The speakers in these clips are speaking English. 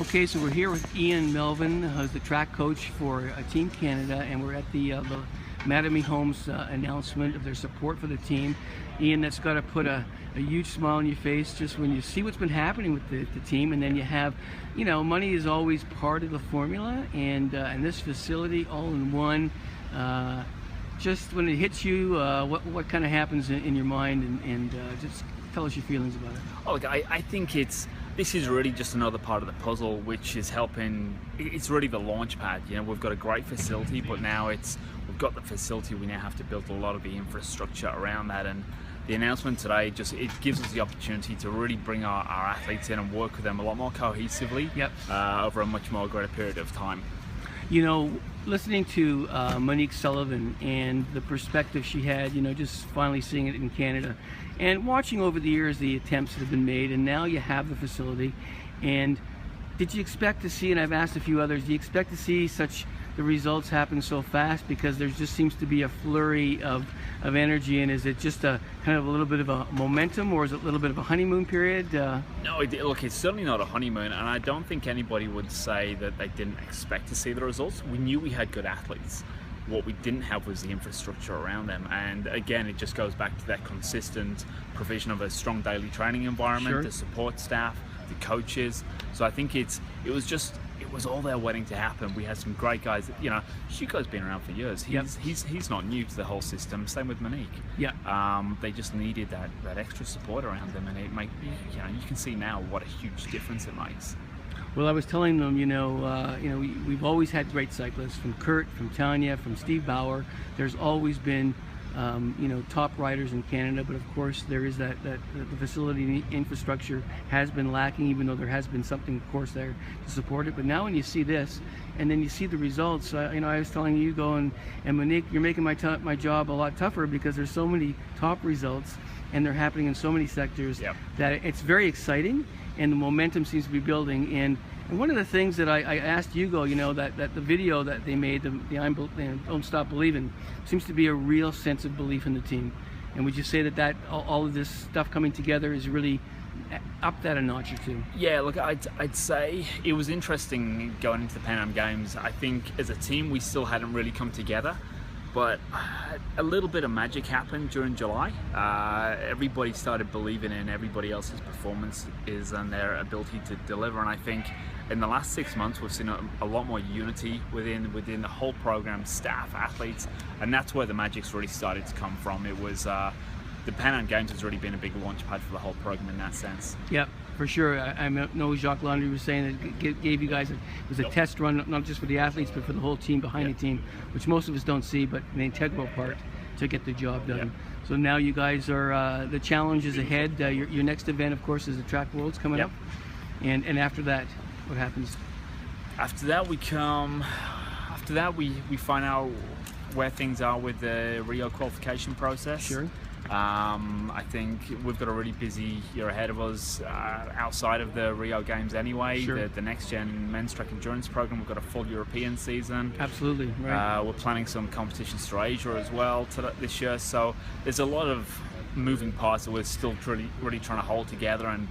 Okay, so we're here with Ian Melvin, who's the track coach for Team Canada, and we're at the Mattamy Homes announcement of their support for the team. Ian, that's got to put a huge smile on your face just when you see what's been happening with the team, and then you have, money is always part of the formula, and this facility all in one. Just when it hits you, what kind of happens in your mind, and just tell us your feelings about it. Oh, look, I think this is really just another part of the puzzle, which is helping. It's really the launch pad. We've got a great facility, but now we've got the facility. We now have to build a lot of the infrastructure around that, and the announcement today it gives us the opportunity to really bring our athletes in and work with them a lot more cohesively. Yep. Over a much more greater period of time. Listening to Monique Sullivan and the perspective she had, just finally seeing it in Canada, and watching over the years the attempts that have been made, and now you have the facility. And did you expect to see, and I've asked a few others, do you expect to see the results happen so fast? Because there just seems to be a flurry of energy, and is it just a kind of a little bit of a momentum, or is it a little bit of a honeymoon period? No, look, it's certainly not a honeymoon, and I don't think anybody would say that they didn't expect to see the results. We knew we had good athletes. What we didn't have was the infrastructure around them, and again, it just goes back to that consistent provision of a strong daily training environment, Sure. The support staff, the coaches. So I think it was all there waiting to happen. We had some great guys. Hugo's been around for years. He's not new to the whole system. Same with Monique. Yeah. They just needed that extra support around them, and you can see now what a huge difference it makes. Well, I was telling them, we've always had great cyclists, from Kurt, from Tanya, from Steve Bauer. There's always been, top riders in Canada, but of course there is that the facility infrastructure has been lacking, even though there has been something, of course, there to support it. But now when you see this, and then you see the results, I was telling Hugo and Monique, you're making my job a lot tougher, because there's so many top results, and they're happening in so many sectors. Yep. That it's very exciting, and the momentum seems to be building. And one of the things that I asked Hugo, that the video that they made, the Don't Stop Believing, seems to be a real sense of belief in the team. And would you say that all of this stuff coming together is really up that a notch or two? Yeah, look, I'd say it was interesting going into the Pan Am Games. I think as a team we still hadn't really come together, but a little bit of magic happened during July. Everybody started believing in everybody else's performances and their ability to deliver, and I think in the last 6 months we've seen a lot more unity within the whole program, staff, athletes, and that's where the magic's really started to come from. It was the Pan Am Games has really been a big launch pad for the whole program in that sense. Yep, for sure. I know Jacques Landry was saying that it gave you guys it was a test run, not just for the athletes, but for the whole team behind the team, which most of us don't see, but an integral part to get the job done. Yep. So now you guys are, the challenge is ahead. Your next event, of course, is the Track Worlds coming up. And after that, what happens? After that, we find out where things are with the RIO qualification process. Sure. I think we've got a really busy year ahead of us outside of the Rio Games anyway. Sure. The next gen men's track endurance program, we've got a full European season. Absolutely, right. We're planning some competitions through Asia as well this year, so there's a lot of moving parts that we're still really trying to hold together and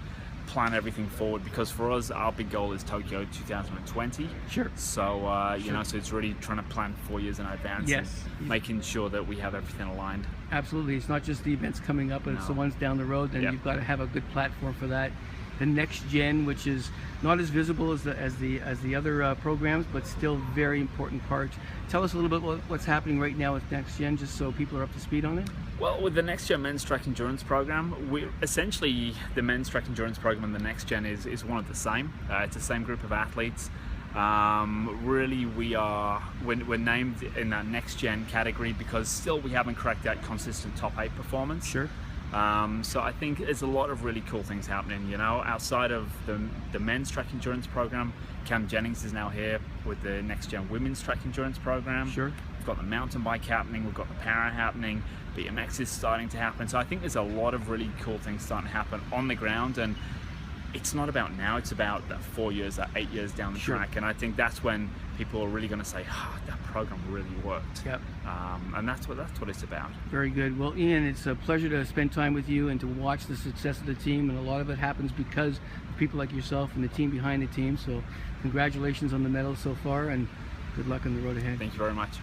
plan everything forward, because for us our big goal is Tokyo 2020. Sure. So so it's really trying to plan 4 years in advance. Yes. And making sure that we have everything aligned. Absolutely. It's not just the events coming up, but it's the ones down the road. Then you've got to have a good platform for that. The next gen, which is not as visible as the other programs, but still very important part. Tell us a little bit what's happening right now with next gen, just so people are up to speed on it. Well, with the next gen men's track endurance program, essentially the men's track endurance program and the next gen is one of the same. It's the same group of athletes. Really, we're named in that next gen category because still we haven't cracked that consistent top 8 performance. Sure. So I think there's a lot of really cool things happening. Outside of the men's track endurance program, Cam Jennings is now here with the next gen women's track endurance program. Sure. We've got the mountain bike happening, we've got the para happening, BMX is starting to happen. So I think there's a lot of really cool things starting to happen on the ground, and it's not about now, it's about that 4 years, that 8 years down the Sure. track. And I think that's when people are really going to say, that program really worked. Yep. And that's what it's about. Very good. Well, Ian, it's a pleasure to spend time with you and to watch the success of the team. And a lot of it happens because of people like yourself and the team behind the team. So congratulations on the medals so far, and good luck on the road ahead. Thank you very much.